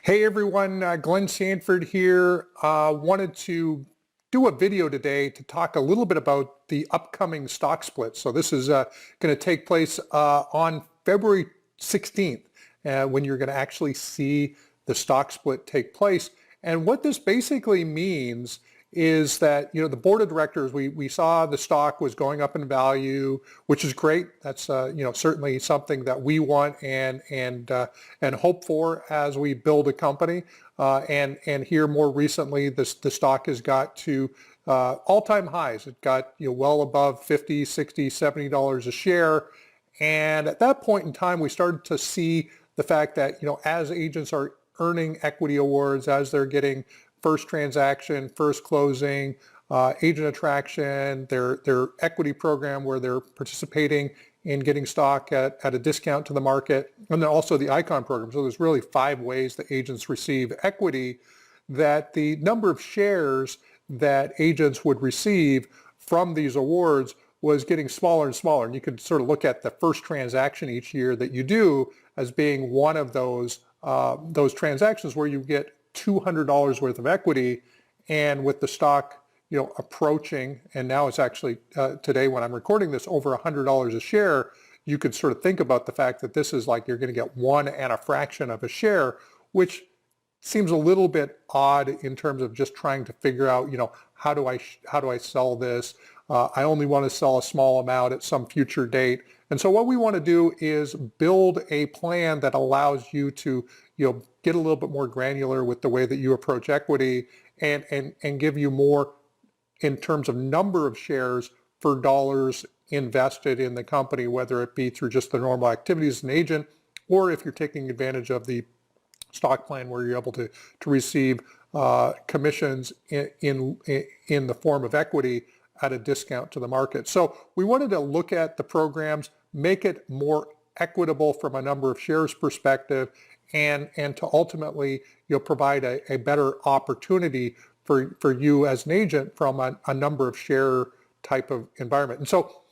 Hey everyone, Glenn Sanford here. Wanted to do a video today to talk a little bit about the upcoming stock split. So this is going to take place on February 16th when you're going to actually see the stock split take place. And what this basically means is that, the board of directors, we saw the stock was going up in value, which is great. That's certainly something that we want and hope for as we build a company. And here more recently, the stock has got to all-time highs. It got well above $50, $60, $70 a share. And at that point in time, we started to see the fact that as agents are earning equity awards, as they're getting first transaction, first closing, agent attraction, their equity program where they're participating in getting stock at a discount to the market, and then also the icon program. So there's really 5 ways that agents receive equity, that the number of shares that agents would receive from these awards was getting smaller and smaller. And you could sort of look at the first transaction each year that you do as being one of those transactions where you get $200 worth of equity, and with the stock approaching, and now it's actually today when I'm recording this, over $100 a share, you could sort of think about the fact that this is like you're going to get 1 and a fraction of a share, which seems a little bit odd in terms of just trying to figure out how do I sell this. I only want to sell a small amount at some future date. And so what we want to do is build a plan that allows you to get a little bit more granular with the way that you approach equity, and give you more in terms of number of shares for dollars invested in the company, whether it be through just the normal activities as an agent, or if you're taking advantage of the stock plan where you're able to receive commissions in the form of equity at a discount to the market. So we wanted to look at the programs, make it more equitable from a number of shares perspective, and to ultimately provide a better opportunity for you as an agent from a number of share type of environment. And so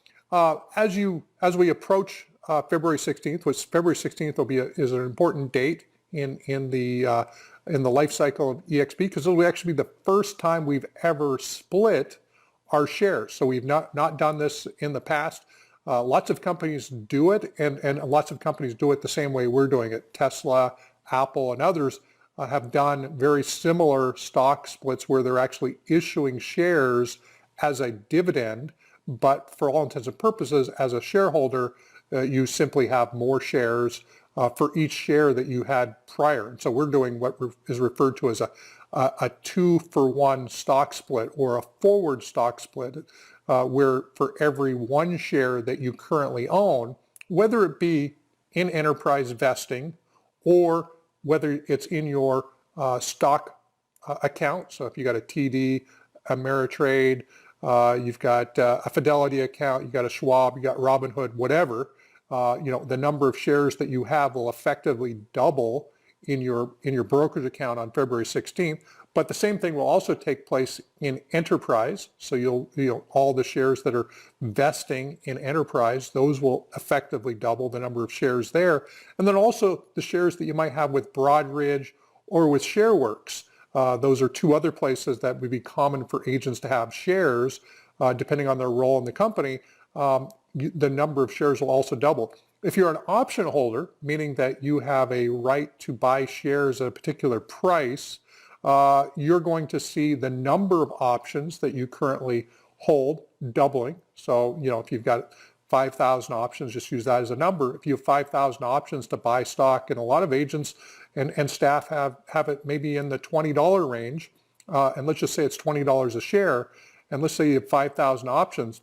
as we approach February 16th, which February 16th is an important date in the life cycle of EXP, because it will actually be the first time we've ever split our shares. So we've not done this in the past. Lots of companies do it, and lots of companies do it the same way we're doing it. Tesla, Apple, and others have done very similar stock splits where they're actually issuing shares as a dividend, but for all intents and purposes, as a shareholder, you simply have more shares for each share that you had prior. And so we're doing what is referred to as a 2-for-1 stock split, or a forward stock split, where for every 1 share that you currently own, whether it be in enterprise vesting or whether it's in your stock account. So if you got a TD, Ameritrade, you've got a Fidelity account, you got a Schwab, you got Robinhood, whatever, the number of shares that you have will effectively double in your brokerage account on February 16th. But the same thing will also take place in enterprise. So you'll all the shares that are vesting in enterprise, those will effectively double the number of shares there. And then also the shares that you might have with Broadridge or with ShareWorks. Those are 2 other places that would be common for agents to have shares, depending on their role in the company. The number of shares will also double. If you're an option holder, meaning that you have a right to buy shares at a particular price, you're going to see the number of options that you currently hold doubling. So, if you've got 5,000 options, just use that as a number. If you have 5,000 options to buy stock, and a lot of agents and staff have it maybe in the $20 range, and let's just say it's $20 a share, and let's say you have 5,000 options.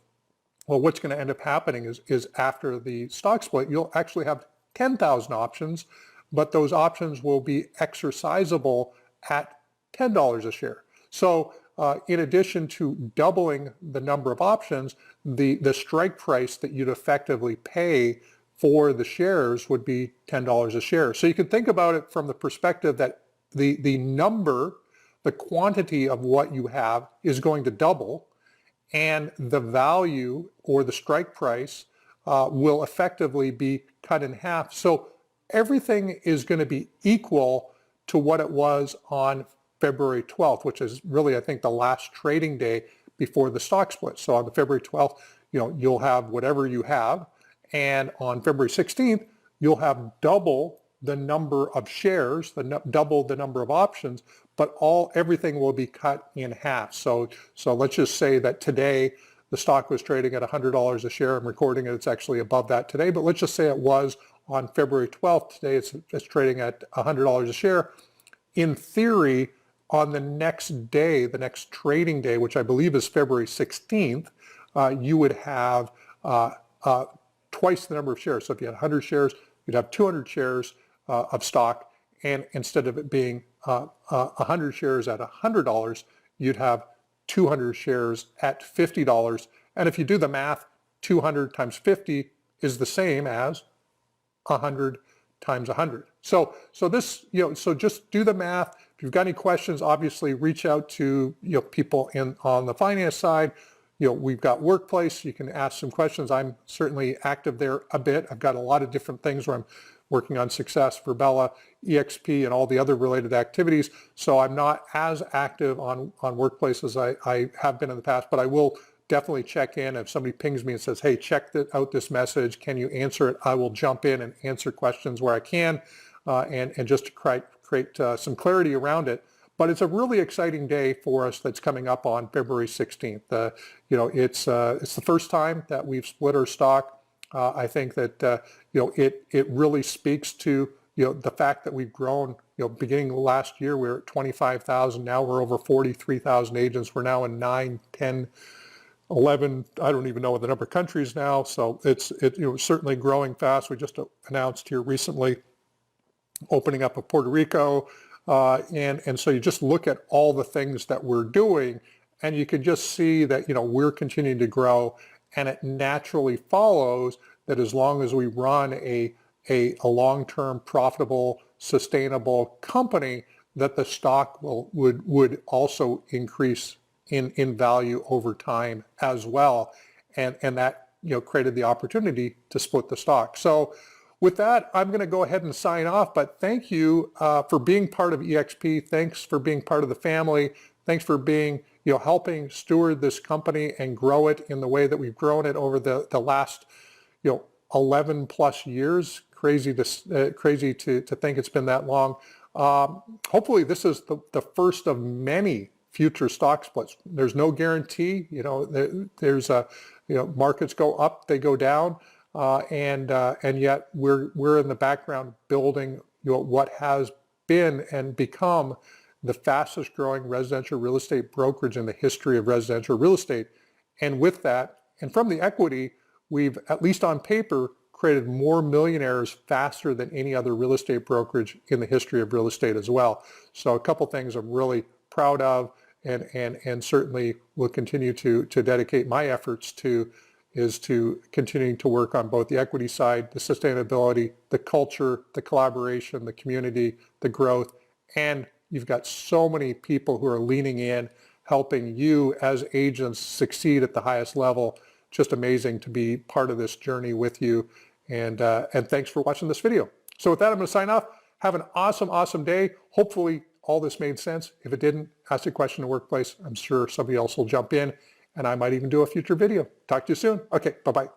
Well, what's going to end up happening is after the stock split, you'll actually have 10,000 options, but those options will be exercisable at $10 a share. So in addition to doubling the number of options, the strike price that you'd effectively pay for the shares would be $10 a share. So you can think about it from the perspective that the quantity of what you have is going to double, and the value or the strike price will effectively be cut in half. So everything is going to be equal, to what it was on February 12th, which is really, I think, the last trading day before the stock split. So on the February 12th, you'll have whatever you have. And on February 16th, you'll have double the number of shares, double the number of options, but everything will be cut in half. So let's just say that today the stock was trading at $100 a share. I'm recording it, it's actually above that today, but let's just say it was on February 12th. Today it's trading at $100 a share. In theory, on the next day, the next trading day, which I believe is February 16th, you would have twice the number of shares. So if you had 100 shares, you'd have 200 shares of stock, and instead of it being 100 shares at $100, you'd have 200 shares at $50. And if you do the math, 200 times 50 is the same as 100 times 100. So this, so just do the math. If you've got any questions, obviously reach out to people on the finance side. We've got Workplace. You can ask some questions. I'm certainly active there a bit. I've got a lot of different things where I'm working on success for Bella, EXP, and all the other related activities. So I'm not as active on Workplace as I have been in the past, but I will definitely check in. If somebody pings me and says, hey, check out this message, can you answer it? I will jump in and answer questions where I can, and just to create some clarity around it. But it's a really exciting day for us that's coming up on February 16th. It's the first time that we've split our stock. I think that it really speaks to the fact that we've grown. Beginning last year we were at 25,000. Now we're over 43,000 agents. We're now in 9, 10, 11. I don't even know what the number of countries now. So it's certainly growing fast. We just announced here recently opening up of Puerto Rico. And so you just look at all the things that we're doing, and you can just see that we're continuing to grow, and it naturally follows that as long as we run a long-term, profitable, sustainable company, that the stock would also increase in value over time as well, and that created the opportunity to split the stock. So with that, I'm going to go ahead and sign off, but thank you for being part of EXP. Thanks for being part of the family. Thanks for being, helping steward this company and grow it in the way that we've grown it over the last, 11 plus years. Crazy to think it's been that long. Hopefully this is the first of many future stock splits. There's no guarantee, there's markets go up, they go down. And yet we're in the background building what has been and become the fastest growing residential real estate brokerage in the history of residential real estate. And with that, and from the equity, we've, at least on paper, created more millionaires faster than any other real estate brokerage in the history of real estate as well. So a couple things I'm really proud of, and certainly will continue to dedicate my efforts to, is to continuing to work on both the equity side, the sustainability, the culture, the collaboration, the community, the growth. And you've got so many people who are leaning in, helping you as agents succeed at the highest level. Just amazing to be part of this journey with you. And thanks for watching this video. So with that, I'm going to sign off. Have an awesome, awesome day. Hopefully all this made sense. If it didn't, ask a question in the Workplace. I'm sure somebody else will jump in, and I might even do a future video. Talk to you soon. Okay, bye-bye.